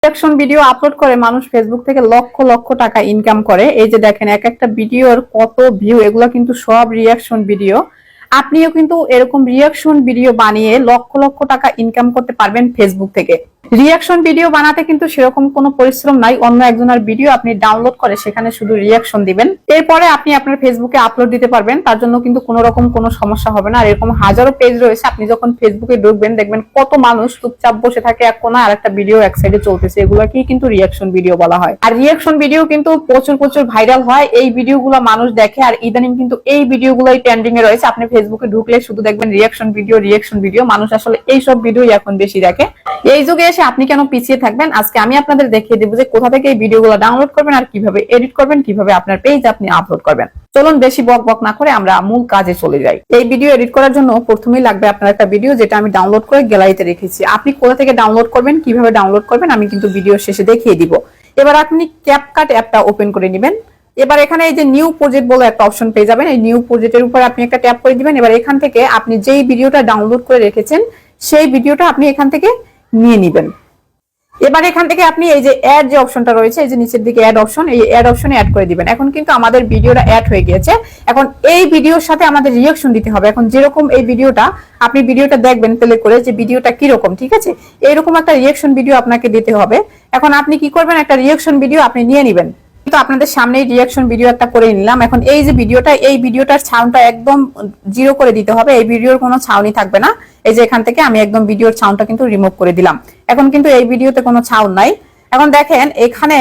Reaction video upload করে মানুষ Facebook থেকে লক্ষ লক্ষ টাকা ইনকাম করে। এই যে দেখেন এক একটা ভিডিওর কত ভিউ, এগুলো কিন্তু সব রিঅ্যাকশন ভিডিও। আপনিও কিন্তু এরকম রিঅ্যাকশন ভিডিও বানিয়ে লক্ষ লক্ষ টাকা ইনকাম করতে পারবেন ফেসবুক থেকে। রিঅ্যাকশন ভিডিও বানাতে কিন্তু সেরকম কোনো পরিশ্রম নাই। অন্য একজনের ভিডিও আপনি ডাউনলোড করে সেখানে শুধু রিঅ্যাকশন দিবেন, এরপরে আপনি আপনার ফেসবুকে আপলোড দিতে পারবেন। তার জন্য কিন্তু কোনো রকম কোনো সমস্যা হবে না। আর এরকম হাজারো পেজ রয়েছে, আপনি যখন ফেসবুকে ঢুকবেন দেখবেন কত মানুষ চুপচাপ বসে থাকে এক কোনায়, আর একটা ভিডিও এক সাইডে চলতেছে, এগুলোকে কিন্তু রিঅ্যাকশন ভিডিও বলা হয়। আর রিঅ্যাকশন ভিডিও কিন্তু প্রচুর প্রচুর ভাইরাল হয়, এই ভিডিওগুলো মানুষ দেখে। আর ইদানিং কিন্তু এই ভিডিওগুলোই ট্রেন্ডিং এ রয়েছে। আপনি ফেসবুকে ঢুকলে শুধু দেখবেন রিঅ্যাকশন ভিডিও। মানুষ আসলে এইসব ভিডিওই এখন বেশি দেখে। এই যুগে এসে আপনি কেন পিছিয়ে থাকবেন? আজকে আমি আপনাদের দেখিয়ে দেবো যে কোথা থেকে এই ভিডিওগুলো ডাউনলোড করবেন, আর কিভাবে এডিট করবেন, কিভাবে আপনার পেজ আপনি আপলোড করবেন। চলুন বেশি বক বক না করে আমরা মূল কাজে চলে যাই। এই ভিডিও এডিট করার জন্য প্রথমেই লাগবে আপনার একটা ভিডিও, যেটা আমি ডাউনলোড করে গ্যালারিতে রেখেছি। আপনি কোথা থেকে ডাউনলোড করবেন, কিভাবে ডাউনলোড করবেন, আমি কিন্তু ভিডিও শেষে দেখিয়ে দিব। এবার আপনি ক্যাপকাট অ্যাপটা ওপেন করে নেবেন। এবার এখানে এই যে নিউ প্রজেক্ট বলে একটা অপশন পেয়ে যাবেন। এই নিউ প্রজেক্টের উপরে আপনি একটা ট্যাপ করে দিবেন। এবার এখান থেকে আপনি যেই ভিডিওটা ডাউনলোড করে রেখেছেন সেই ভিডিওটা আপনি এখান থেকে নিয়ে নেবেন। এবার এখান থেকে আপনি এই যে অ্যাড যে অপশনটা রয়েছে, এই যে নিচের দিকে অ্যাড অপশন, এই অ্যাড অপশনে অ্যাড করে দিবেন। এখন কিন্তু আমাদের ভিডিওটা অ্যাড হয়ে গিয়েছে। এখন এই ভিডিওর সাথে আমাদের রিঅ্যাকশন দিতে হবে। এখন যেরকম এই ভিডিওটা আপনি ভিডিওটা দেখবেন প্লে করে যে ভিডিওটা কি রকম, ঠিক আছে, এইরকম একটা রিঅ্যাকশন ভিডিও আপনাকে দিতে হবে। এখন আপনি কি করবেন, একটা রিঅ্যাকশন ভিডিও আপনি নিয়ে নেবেন। তো আপনাদের সামনে রিঅ্যাকশন ভিডিও একটা করে নিলাম। এখন এই যে ভিডিওটা, এই ভিডিওটার সাউন্ডটা একদম জিরো করে দিতে হবে। এই ভিডিওর কোনো সাউন্ডই থাকবে না। এই যে এখান থেকে আমি একদম ভিডিওর সাউন্ডটা কিন্তু রিমুভ করে দিলাম। এখন কিন্তু এই ভিডিওতে কোনো সাউন্ড নাই। এখন দেখেন এখানে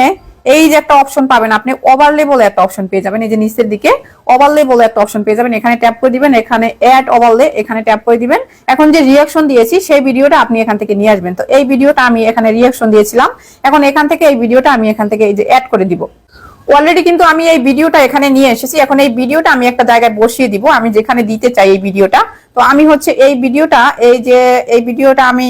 এই যে একটা অপশন পাবেন, আপনি ওভারলে বলে একটা অপশন পেয়ে যাবেন। এই যে নিচের দিকে ওভারলে বলে একটা অপশন পেয়ে যাবেন, এখানে ট্যাপ করে দিবেন। এখানে অ্যাড ওভারলে, এখানে ট্যাপ করে দিবেন। এখন যে রিঅ্যাকশন দিয়েছি সেই ভিডিওটা আপনি এখান থেকে নিয়ে আসবেন। তো এই ভিডিওটা আমি এখানে রিঅ্যাকশন দিয়েছিলাম, এখন এখান থেকে এই ভিডিওটা আমি এখান থেকে এই যে অ্যাড করে দিব। অলরেডি কিন্তু আমি এই ভিডিওটা এখানে নিয়ে এসেছি। এখন এই ভিডিওটা আমি একটা জায়গায় বসিয়ে দিব, আমি যেখানে দিতে চাই এই ভিডিওটা। তো আমি হচ্ছে এই ভিডিওটা, এই যে এই ভিডিওটা আমি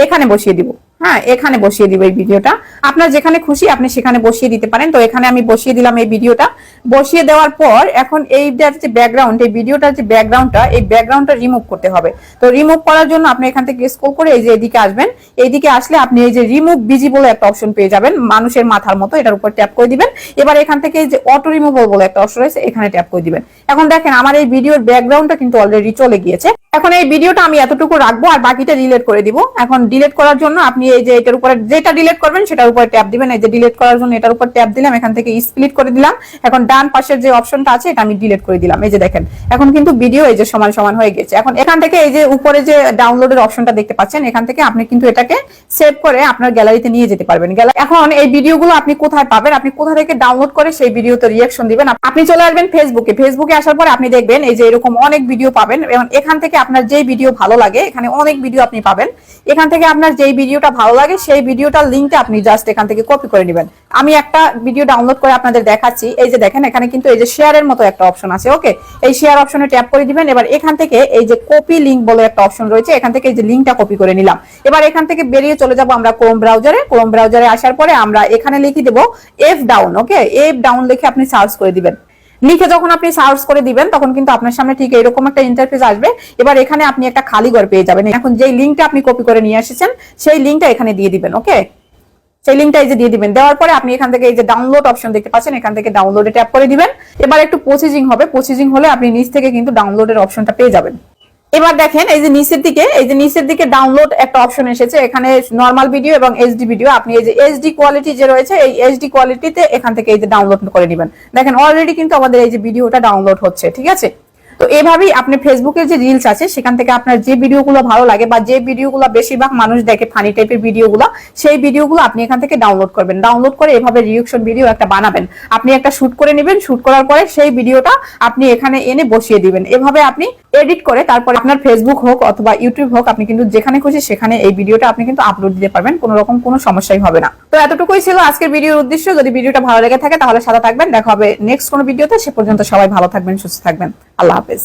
এখানে বসিয়ে দিব। হ্যাঁ, এখানে বসিয়ে দিব এই ভিডিওটা। আপনার যেখানে খুশি আপনি সেখানে বসিয়ে দিতে পারেন। তো এখানে আমি বসিয়ে দিলাম এই ভিডিওটা। বসিয়ে দেওয়ার পর এখন এইটার যে ব্যাকগ্রাউন্ড, এই ভিডিওটার যে ব্যাকগ্রাউন্ডটা, এই ব্যাকগ্রাউন্ডটা রিমুভ করতে হবে। তো রিমুভ করার জন্য আপনি এখান থেকে স্ক্রল করে এই যে এদিকে আসবেন। এইদিকে আসলে আপনি এই যে রিমুভ ভিজিবল একটা অপশন পেয়ে যাবেন, মানুষের মাথার মতো, এটার উপর ট্যাপ করে দিবেন। এবার এখান থেকে এই যে অটো রিমুভাল বলে একটা অপশন রয়েছে, এখানে ট্যাপ করে দিবেন। এখন দেখেন আমার এই ভিডিওর ব্যাকগ্রাউন্ডটা কিন্তু অলরেডি চলে গিয়েছে। এখন এই ভিডিওটা আমি এতটুকু রাখবো, আর বাকিটা ডিলিট করে দিব। এখন ডিলিট করার জন্য আপনি এই যে এটার উপরে যেটা ডিলিট করবেন সেটার উপরে ট্যাপ দিবেন। এই যে ডিলিট করার জন্য এটার উপর ট্যাপ দিলাম, এখান থেকে স্প্লিট করে দিলাম। এখন ডান পাশের যে অপশনটা আছে এটা আমি ডিলিট করে দিলাম। এই যে দেখেন এখন কিন্তু ভিডিও এই যে সমান সমান হয়ে গেছে। এখন এখান থেকে এই যে উপরে যে ডাউনলোডের অপশনটা দেখতে পাচ্ছেন, এখান থেকে আপনি কিন্তু এটাকে সেভ করে আপনার গ্যালারিতে নিয়ে যেতে পারবেন। এখন এই ভিডিওগুলো আপনি কোথায় পাবেন, আপনি কোথা থেকে ডাউনলোড করে সেই ভিডিওতে রিঅ্যাকশন দিবেন? আপনি চলে আসবেন ফেসবুকে। ফেসবুকে আসার পর আপনি দেখবেন এই যে এরকম অনেক ভিডিও পাবেন। এবং এখান থেকে আপনার যেই ভিডিও ভালো লাগে, এখানে অনেক ভিডিও আপনি পাবেন। এখান থেকে আপনার যেই ভিডিওটা ভালো লাগে সেই ভিডিওটার লিঙ্কটা আপনি জাস্ট এখান থেকে কপি করে নেবেন। আমি একটা ভিডিও ডাউনলোড করে আপনাদের দেখাচ্ছি। এই যে দেখেন এখানে কিন্তু এই যে শেয়ারের মতো একটা অপশন আছে। ওকে, এই শেয়ার অপশনে ট্যাপ করে দিবেন। এবার এখান থেকে এই যে কপি লিঙ্ক বলে একটা অপশন রয়েছে, এখান থেকে এই যে লিঙ্কটা কপি করে নিলাম। এবার এখান থেকে বেরিয়ে চলে যাব আমরা ক্রোম ব্রাউজারে। ক্রোম ব্রাউজারে আসার পরে আমরা এখানে লিখে দেব এফ ডাউন। ওকে, এফ ডাউন লিখে আপনি সার্চ করে দিবেন। লিখে যখন আপনি সার্চ করে দিবেন তখন কিন্তু আপনার সামনে ঠিক এরকম একটা ইন্টারফেস আসবে। এবার এখানে আপনি একটা খালি ঘর পেয়ে যাবেন। এখন যেই লিঙ্কটা আপনি কপি করে নিয়ে এসেছেন সেই লিঙ্কটা এখানে দিয়ে দিবেন। ওকে, সেই লিঙ্কটা এই যে দিয়ে দিবেন। দেওয়ার পরে আপনি এখান থেকে এই যে ডাউনলোড অপশন দেখতে পাচ্ছেন, এখান থেকে ডাউনলোডে ট্যাপ করে দিবেন। এবার একটু প্রসেসিং হবে, প্রসেসিং হলে আপনি নিচ থেকে কিন্তু ডাউনলোডের অপশনটা পেয়ে যাবেন। এবার দেখেন এই যে নিচের দিকে ডাউনলোড একটা অপশন এসেছে। এখানে নরমাল ভিডিও এবং এইচডি ভিডিও, আপনি এই যে এইচডি কোয়ালিটি যে রয়েছে এই এইচডি কোয়ালিটিতে এখান থেকে এই যে ডাউনলোড করে নেবেন। দেখেন অলরেডি কিন্তু আমাদের এই যে ভিডিওটা ডাউনলোড হচ্ছে, ঠিক আছে। তো এভাবেই আপনি ফেসবুকের যে রিলস আছে সেখান থেকে আপনার যে ভিডিওগুলো ভালো লাগে বা যে ভিডিওগুলো বেশিরভাগ মানুষ দেখে, ফানি টাইপের ভিডিওগুলো, সেই ভিডিওগুলো আপনি এখান থেকে ডাউনলোড করবেন। ডাউনলোড করে এভাবে রিঅ্যাকশন ভিডিও একটা বানাবেন। আপনি একটা শুট করে নেবেন, শুট করার পরে সেই ভিডিওটা আপনি এখানে এনে বসিয়ে দিবেন। এভাবে আপনি এডিট করে তারপরে আপনার ফেসবুক হোক অথবা ইউটিউব হোক, আপনি কিন্তু যেখানে খুশি সেখানে এই ভিডিওটা আপনি কিন্তু আপলোড দিতে পারবেন। কোনো রকম কোনো সমস্যাই হবে না। তো এতটুকুই ছিল আজকের ভিডিওর উদ্দেশ্য। যদি ভিডিওটা ভালো লেগে থাকে তাহলে সাথে থাকবেন। দেখা হবে নেক্সট কোনো ভিডিওতে। সে পর্যন্ত সবাই ভালো থাকবেন, সুস্থ থাকবেন। আল্লাহ হাফেজ।